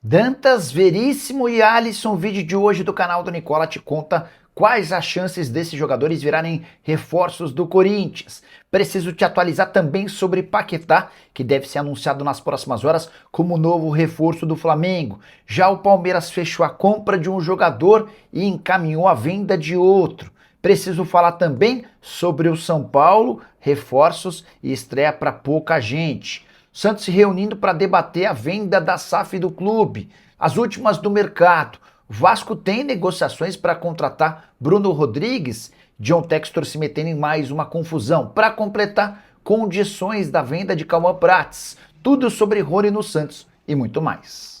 Dantas, Veríssimo e Alisson, o vídeo de hoje do canal do Nicola te conta quais as chances desses jogadores virarem reforços do Corinthians. Preciso te atualizar também sobre Paquetá, que deve ser anunciado nas próximas horas como novo reforço do Flamengo. Já o Palmeiras fechou a compra de um jogador e encaminhou a venda de outro. Preciso falar também sobre o São Paulo, reforços e estreia para pouca gente. Santos se reunindo para debater a venda da SAF do clube, as últimas do mercado. O Vasco tem negociações para contratar Bruno Rodrigues, John Textor se metendo em mais uma confusão. Para completar, condições da venda de Cauã Prats. Tudo sobre Rony no Santos e muito mais.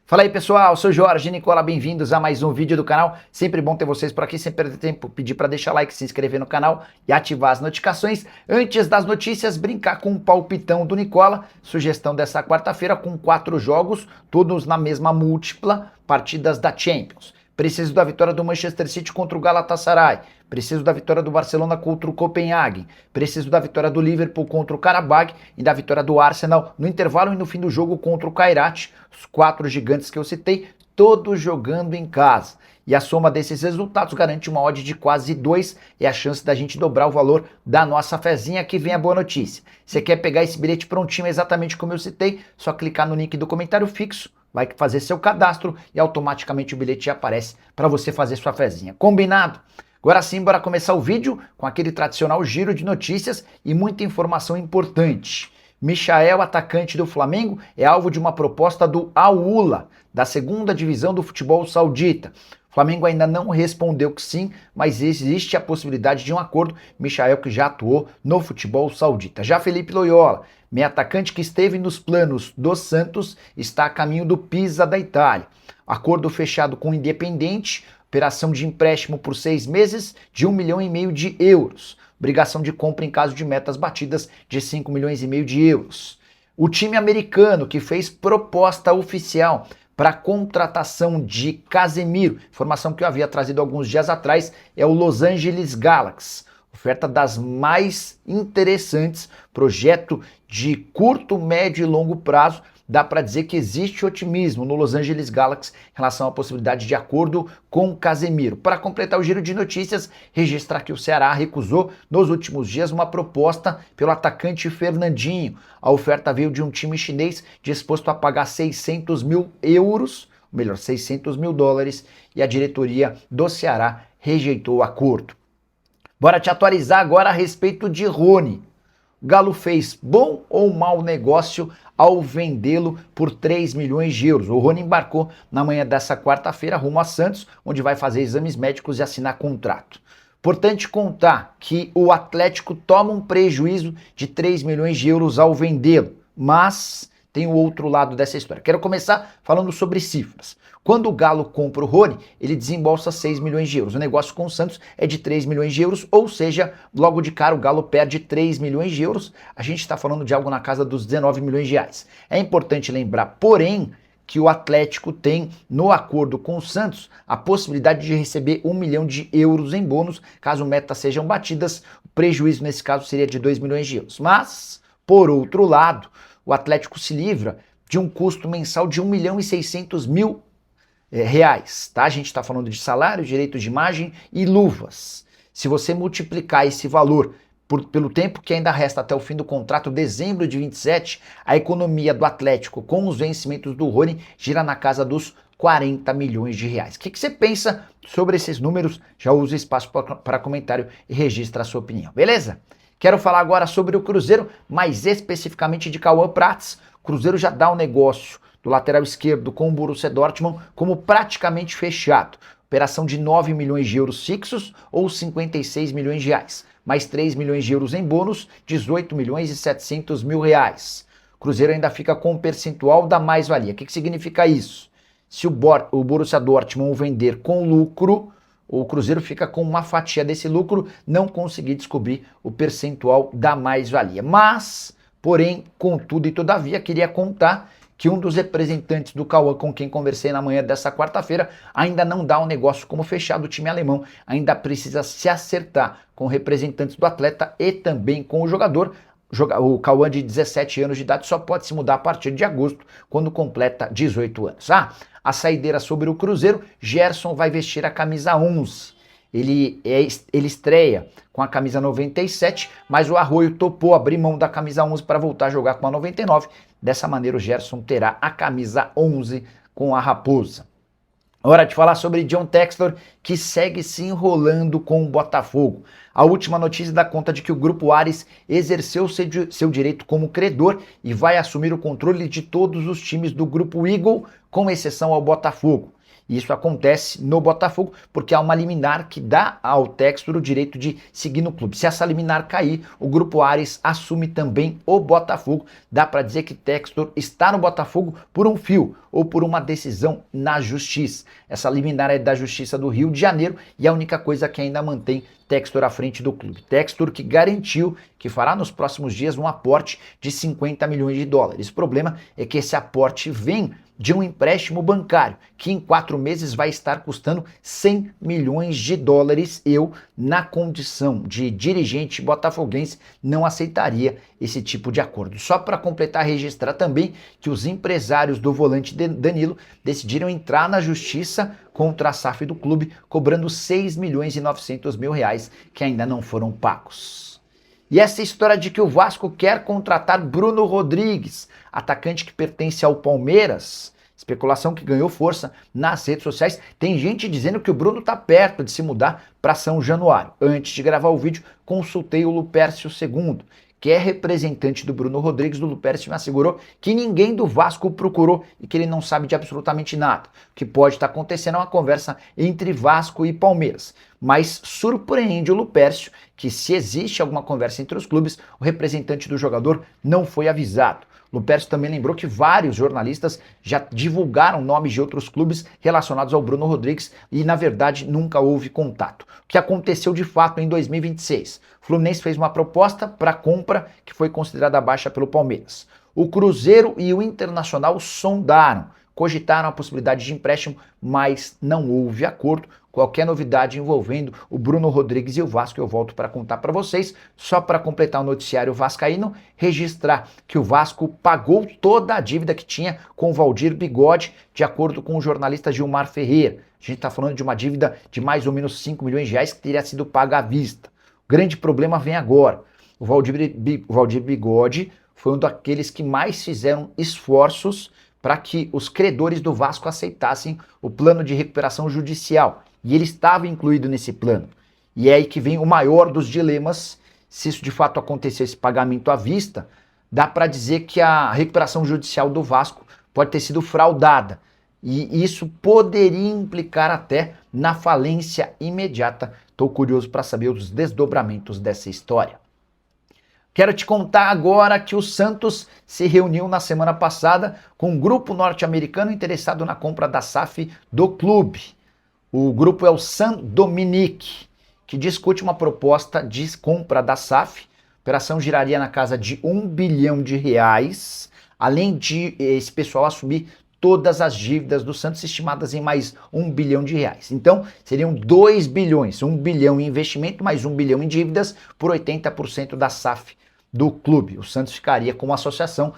Fala aí pessoal, sou Jorge Nicola, bem-vindos a mais um vídeo do canal. Sempre bom ter vocês por aqui, sem perder tempo, pedir para deixar like, se inscrever no canal e ativar as notificações. Antes das notícias, brincar com o palpitão do Nicola, sugestão dessa quarta-feira com 4 jogos, todos na mesma múltipla, partidas da Champions. Preciso da vitória do Manchester City contra o Galatasaray. Preciso da vitória do Barcelona contra o Copenhague. Preciso da vitória do Liverpool contra o Karabakh e da vitória do Arsenal no intervalo e no fim do jogo contra o Kairat. Os 4 gigantes que eu citei, todos jogando em casa. E a soma desses resultados garante uma odd de quase 2 e a chance da gente dobrar o valor da nossa fezinha. Que vem a boa notícia. Você quer pegar esse bilhete prontinho exatamente como eu citei? Só clicar no link do comentário fixo, vai fazer seu cadastro e automaticamente o bilhete aparece para você fazer sua fezinha. Combinado? Agora sim, bora começar o vídeo com aquele tradicional giro de notícias e muita informação importante. Michael, atacante do Flamengo, é alvo de uma proposta do Al-Ula, da segunda divisão do futebol saudita. O Flamengo ainda não respondeu que sim, mas existe a possibilidade de um acordo. Michael, que já atuou no futebol saudita. Já Felipe Loyola, meio atacante que esteve nos planos do Santos, está a caminho do Pisa da Itália. Acordo fechado com o Independente, operação de empréstimo por 6 meses de 1,5 milhão de euros. Obrigação de compra em caso de metas batidas de 5,5 milhões de euros. O time americano que fez proposta oficial para a contratação de Casemiro, informação que eu havia trazido alguns dias atrás, é o Los Angeles Galaxy. Oferta das mais interessantes, projeto de curto, médio e longo prazo. Dá para dizer que existe otimismo no Los Angeles Galaxy em relação à possibilidade de acordo com o Casemiro. Para completar o giro de notícias, registrar que o Ceará recusou nos últimos dias uma proposta pelo atacante Fernandinho. A oferta veio de um time chinês disposto a pagar 600 mil euros, ou melhor, 600 mil dólares, e a diretoria do Ceará rejeitou o acordo. Bora te atualizar agora a respeito de Rony. O Galo fez bom ou mau negócio ao vendê-lo por 3 milhões de euros. O Rony embarcou na manhã dessa quarta-feira rumo a Santos, onde vai fazer exames médicos e assinar contrato. Importante contar que o Atlético toma um prejuízo de 3 milhões de euros ao vendê-lo, mas tem o outro lado dessa história. Quero começar falando sobre cifras. Quando o Galo compra o Rony, ele desembolsa 6 milhões de euros. O negócio com o Santos é de 3 milhões de euros, ou seja, logo de cara o Galo perde 3 milhões de euros. A gente está falando de algo na casa dos 19 milhões de reais. É importante lembrar, porém, que o Atlético tem, no acordo com o Santos, a possibilidade de receber 1 milhão de euros em bônus, caso metas sejam batidas. O prejuízo nesse caso seria de 2 milhões de euros. Mas, por outro lado, o Atlético se livra de um custo mensal de 1 milhão e 600 mil reais, tá? A gente está falando de salário, direitos de imagem e luvas. Se você multiplicar esse valor pelo tempo que ainda resta até o fim do contrato, dezembro de 27, a economia do Atlético com os vencimentos do Rony gira na casa dos 40 milhões de reais. O que você pensa sobre esses números? Já usa o espaço para comentário e registra a sua opinião, beleza? Quero falar agora sobre o Cruzeiro, mais especificamente de Cauã Prats. O Cruzeiro já dá um negócio do lateral esquerdo com o Borussia Dortmund como praticamente fechado. Operação de 9 milhões de euros fixos ou 56 milhões de reais. Mais 3 milhões de euros em bônus, 18 milhões e 700 mil reais. O Cruzeiro ainda fica com um percentual da mais-valia. O que significa isso? Se o Borussia Dortmund o vender com lucro, o Cruzeiro fica com uma fatia desse lucro, não consegui descobrir o percentual da mais-valia. Mas, porém, contudo e todavia, queria contar que um dos representantes do Cauã, com quem conversei na manhã dessa quarta-feira, ainda não dá o negócio como fechado. O time alemão ainda precisa se acertar com representantes do atleta e também com o jogador. O Cauã, de 17 anos de idade, só pode se mudar a partir de agosto, quando completa 18 anos. A saideira sobre o Cruzeiro: Gerson vai vestir a camisa 11. Ele estreia com a camisa 97, mas o Arroio topou abrir mão da camisa 11 para voltar a jogar com a 99. Dessa maneira, o Gerson terá a camisa 11 com a Raposa. Hora de falar sobre John Textor, que segue se enrolando com o Botafogo. A última notícia dá conta de que o Grupo Ares exerceu seu direito como credor e vai assumir o controle de todos os times do Grupo Eagle, com exceção ao Botafogo. Isso acontece no Botafogo porque há uma liminar que dá ao Textor o direito de seguir no clube. Se essa liminar cair, o Grupo Ares assume também o Botafogo. Dá para dizer que Textor está no Botafogo por um fio ou por uma decisão na justiça. Essa liminar é da Justiça do Rio de Janeiro e é a única coisa que ainda mantém Textor à frente do clube. Textor, que garantiu que fará nos próximos dias um aporte de 50 milhões de dólares. O problema é que esse aporte vem de um empréstimo bancário, que em 4 meses vai estar custando 100 milhões de dólares. Eu, na condição de dirigente botafoguense, não aceitaria esse tipo de acordo. Só para completar, registrar também que os empresários do volante Danilo decidiram entrar na justiça contra a SAF do clube, cobrando 6 milhões e 900 mil reais que ainda não foram pagos. E essa história de que o Vasco quer contratar Bruno Rodrigues, atacante que pertence ao Palmeiras, especulação que ganhou força nas redes sociais. Tem gente dizendo que o Bruno está perto de se mudar para São Januário. Antes de gravar o vídeo, consultei o Lupercio II, que é representante do Bruno Rodrigues. Do Lupercio me assegurou que ninguém do Vasco o procurou e que ele não sabe de absolutamente nada. O que pode estar acontecendo é uma conversa entre Vasco e Palmeiras. Mas surpreende o Lupercio que, se existe alguma conversa entre os clubes, o representante do jogador não foi avisado. Lupercio também lembrou que vários jornalistas já divulgaram nomes de outros clubes relacionados ao Bruno Rodrigues e, na verdade, nunca houve contato. O que aconteceu de fato em 2026? O Fluminense fez uma proposta para compra que foi considerada baixa pelo Palmeiras. O Cruzeiro e o Internacional sondaram, cogitaram a possibilidade de empréstimo, mas não houve acordo. Qualquer novidade envolvendo o Bruno Rodrigues e o Vasco eu volto para contar para vocês. Só para completar o noticiário vascaíno, registrar que o Vasco pagou toda a dívida que tinha com o Valdir Bigode, de acordo com o jornalista Gilmar Ferreira. A gente está falando de uma dívida de mais ou menos 5 milhões de reais que teria sido paga à vista. O grande problema vem agora. O Valdir Bigode foi um daqueles que mais fizeram esforços para que os credores do Vasco aceitassem o plano de recuperação judicial. E ele estava incluído nesse plano. E é aí que vem o maior dos dilemas. Se isso de fato acontecer, esse pagamento à vista, dá para dizer que a recuperação judicial do Vasco pode ter sido fraudada. E isso poderia implicar até na falência imediata. Estou curioso para saber os desdobramentos dessa história. Quero te contar agora que o Santos se reuniu na semana passada com um grupo norte-americano interessado na compra da SAF do clube. O grupo é o San Dominique, que discute uma proposta de compra da SAF. A operação giraria na casa de 1 bilhão de reais, além de esse pessoal assumir todas as dívidas do Santos, estimadas em mais 1 bilhão de reais. Então, seriam 2 bilhões, 1 bilhão em investimento, mais 1 bilhão em dívidas, por 80% da SAF do clube. O Santos ficaria como associação,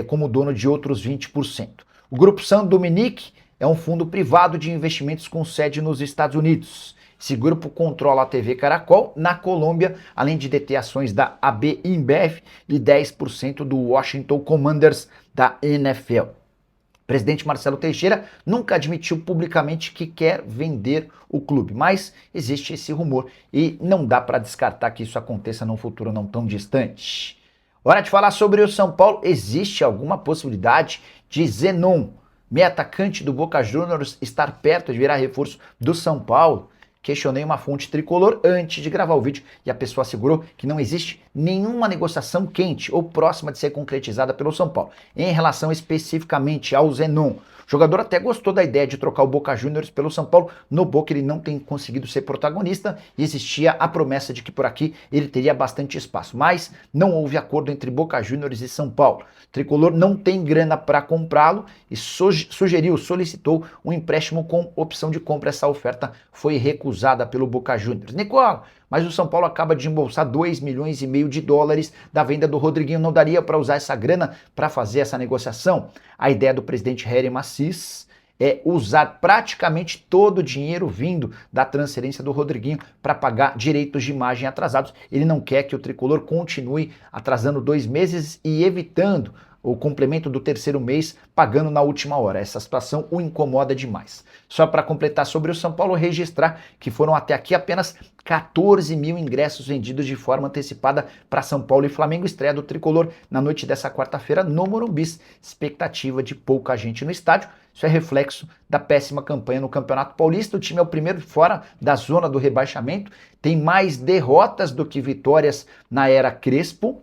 como dono de outros 20%. O grupo San Dominique é um fundo privado de investimentos com sede nos Estados Unidos. Esse grupo controla a TV Caracol na Colômbia, além de deter ações da AB InBev e 10% do Washington Commanders da NFL. O presidente Marcelo Teixeira nunca admitiu publicamente que quer vender o clube, mas existe esse rumor e não dá para descartar que isso aconteça num futuro não tão distante. Hora de falar sobre o São Paulo. Existe alguma possibilidade de Zenon, meio atacante do Boca Juniors, estar perto de virar reforço do São Paulo? Questionei uma fonte tricolor antes de gravar o vídeo e a pessoa assegurou que não existe nenhuma negociação quente ou próxima de ser concretizada pelo São Paulo, em relação especificamente ao Zenon. O jogador até gostou da ideia de trocar o Boca Juniors pelo São Paulo. No Boca ele não tem conseguido ser protagonista e existia a promessa de que por aqui ele teria bastante espaço, mas não houve acordo entre Boca Juniors e São Paulo. O tricolor não tem grana para comprá-lo e solicitou um empréstimo com opção de compra. Essa oferta foi recusada pelo Boca Juniors. Nicola, mas o São Paulo acaba de embolsar 2,5 milhões de dólares da venda do Rodriguinho. Não daria para usar essa grana para fazer essa negociação? A ideia do presidente Hélio Massis é usar praticamente todo o dinheiro vindo da transferência do Rodriguinho para pagar direitos de imagem atrasados. Ele não quer que o tricolor continue atrasando 2 meses e evitando o complemento do terceiro mês pagando na última hora. Essa situação o incomoda demais. Só para completar sobre o São Paulo, registrar que foram até aqui apenas 14 mil ingressos vendidos de forma antecipada para São Paulo e Flamengo. Estreia do tricolor na noite dessa quarta-feira no Morumbi. Expectativa de pouca gente no estádio. Isso é reflexo da péssima campanha no Campeonato Paulista. O time é o primeiro fora da zona do rebaixamento, tem mais derrotas do que vitórias na era Crespo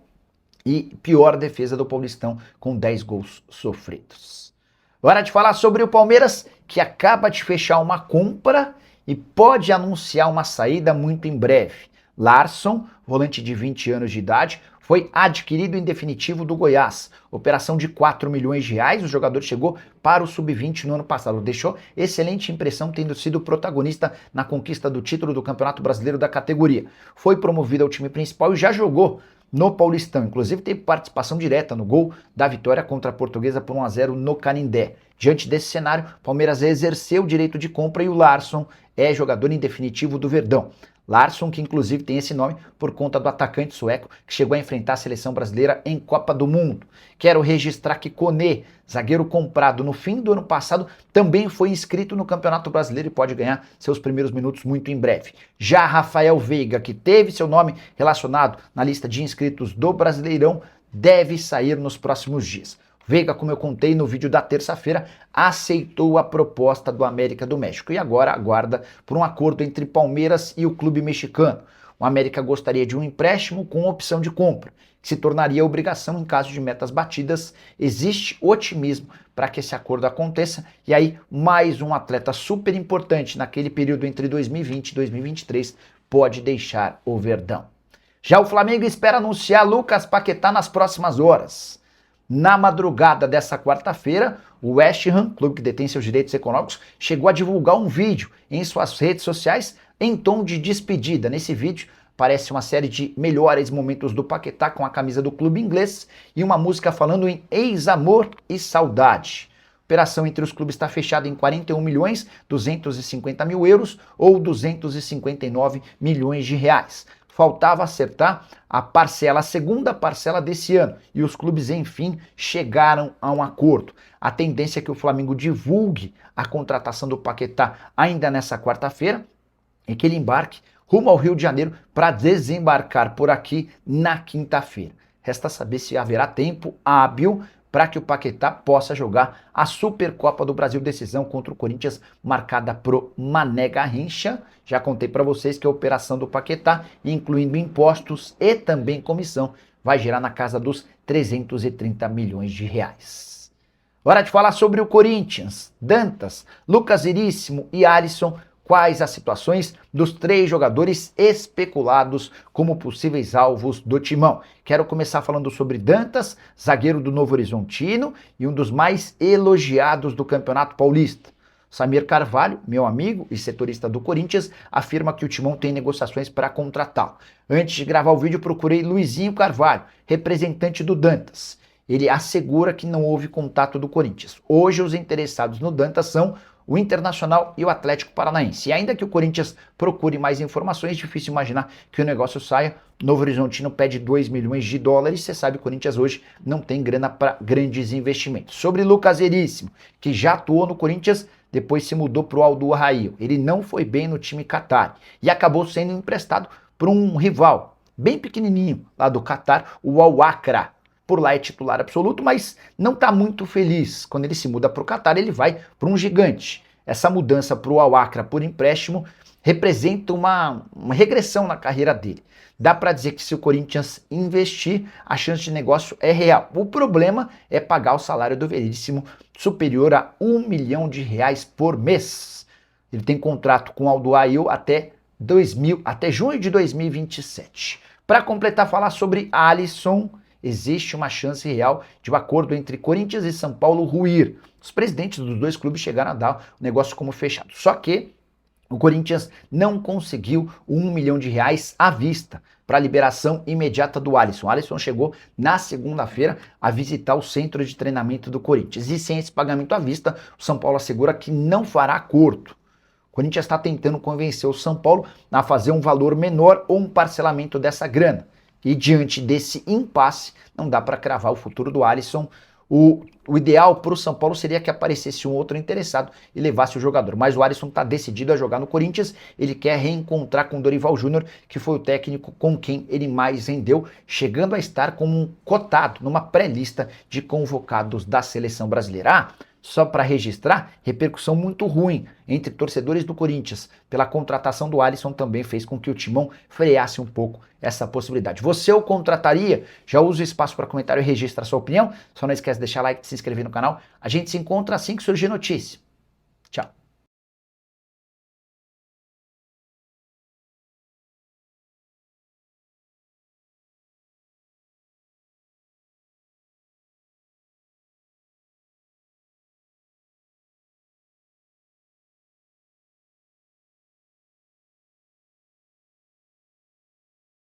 e pior defesa do Paulistão, com 10 gols sofridos. Hora de falar sobre o Palmeiras, que acaba de fechar uma compra e pode anunciar uma saída muito em breve. Larsson, volante de 20 anos de idade, foi adquirido em definitivo do Goiás. Operação de 4 milhões de reais, o jogador chegou para o Sub-20 no ano passado. Deixou excelente impressão, tendo sido protagonista na conquista do título do Campeonato Brasileiro da categoria. Foi promovido ao time principal e já jogou no Paulistão. Inclusive teve participação direta no gol da vitória contra a Portuguesa por 1-0 no Canindé. Diante desse cenário, Palmeiras exerceu o direito de compra e o Larsson é jogador em definitivo do Verdão. Larsson, que inclusive tem esse nome por conta do atacante sueco que chegou a enfrentar a seleção brasileira em Copa do Mundo. Quero registrar que Koné, zagueiro comprado no fim do ano passado, também foi inscrito no Campeonato Brasileiro e pode ganhar seus primeiros minutos muito em breve. Já Rafael Veiga, que teve seu nome relacionado na lista de inscritos do Brasileirão, deve sair nos próximos dias. Veiga, como eu contei no vídeo da terça-feira, aceitou a proposta do América do México e agora aguarda por um acordo entre Palmeiras e o clube mexicano. O América gostaria de um empréstimo com opção de compra, que se tornaria obrigação em caso de metas batidas. Existe otimismo para que esse acordo aconteça e aí mais um atleta super importante naquele período entre 2020 e 2023 pode deixar o Verdão. Já o Flamengo espera anunciar Lucas Paquetá nas próximas horas. Na madrugada dessa quarta-feira, o West Ham, clube que detém seus direitos econômicos, chegou a divulgar um vídeo em suas redes sociais em tom de despedida. Nesse vídeo aparece uma série de melhores momentos do Paquetá com a camisa do clube inglês e uma música falando em ex-amor e saudade. A operação entre os clubes está fechada em 41 milhões 250 mil euros ou 259 milhões de reais. Faltava acertar a segunda parcela desse ano e os clubes, enfim, chegaram a um acordo. A tendência é que o Flamengo divulgue a contratação do Paquetá ainda nessa quarta-feira e que ele embarque rumo ao Rio de Janeiro para desembarcar por aqui na quinta-feira. Resta saber se haverá tempo hábil para que o Paquetá possa jogar a Supercopa do Brasil, decisão contra o Corinthians marcada pro Mané Garrincha. Já contei para vocês que a operação do Paquetá, incluindo impostos e também comissão, vai girar na casa dos 330 milhões de reais. Hora de falar sobre o Corinthians. Dantas, Lucas Veríssimo e Alisson. Quais as situações dos 3 jogadores especulados como possíveis alvos do Timão? Quero começar falando sobre Dantas, zagueiro do Novo Horizontino e um dos mais elogiados do Campeonato Paulista. Samir Carvalho, meu amigo e setorista do Corinthians, afirma que o Timão tem negociações para contratá-lo. Antes de gravar o vídeo, procurei Luizinho Carvalho, representante do Dantas. Ele assegura que não houve contato do Corinthians. Hoje, os interessados no Dantas são o Internacional e o Atlético Paranaense. E ainda que o Corinthians procure mais informações, é difícil imaginar que o negócio saia. Novo Horizontino pede 2 milhões de dólares. Você sabe que o Corinthians hoje não tem grana para grandes investimentos. Sobre Lucas Veríssimo, que já atuou no Corinthians, depois se mudou para o Al Duhail. Ele não foi bem no time Qatar e acabou sendo emprestado para um rival bem pequenininho lá do Qatar, o Al Akra. Por lá é titular absoluto, mas não está muito feliz. Quando ele se muda para o Qatar, ele vai para um gigante. essa mudança para o Al-Akra por empréstimo representa uma regressão na carreira dele. Dá para dizer que se o Corinthians investir, a chance de negócio é real. O problema é pagar o salário do Veríssimo superior a R$1 milhão por mês. Ele tem contrato com o Alduail até junho de 2027. Para completar, falar sobre Alisson, existe uma chance real de um acordo entre Corinthians e São Paulo ruir. Os presidentes dos dois clubes chegaram a dar o negócio como fechado. Só que o Corinthians não conseguiu R$1 milhão à vista para a liberação imediata do Alisson. O Alisson chegou na segunda-feira a visitar o centro de treinamento do Corinthians. E sem esse pagamento à vista, o São Paulo assegura que não fará acordo. O Corinthians está tentando convencer o São Paulo a fazer um valor menor ou um parcelamento dessa grana. E diante desse impasse, não dá para cravar o futuro do Alisson. O ideal para o São Paulo seria que aparecesse um outro interessado e levasse o jogador. Mas o Alisson está decidido a jogar no Corinthians. Ele quer reencontrar com o Dorival Júnior, que foi o técnico com quem ele mais rendeu, chegando a estar como um cotado numa pré-lista de convocados da seleção brasileira. Só para registrar, repercussão muito ruim entre torcedores do Corinthians pela contratação do Alisson também fez com que o Timão freasse um pouco essa possibilidade. Você o contrataria? Já usa o espaço para comentário e registra a sua opinião. Só não esquece de deixar like e se inscrever no canal. A gente se encontra assim que surgir notícia.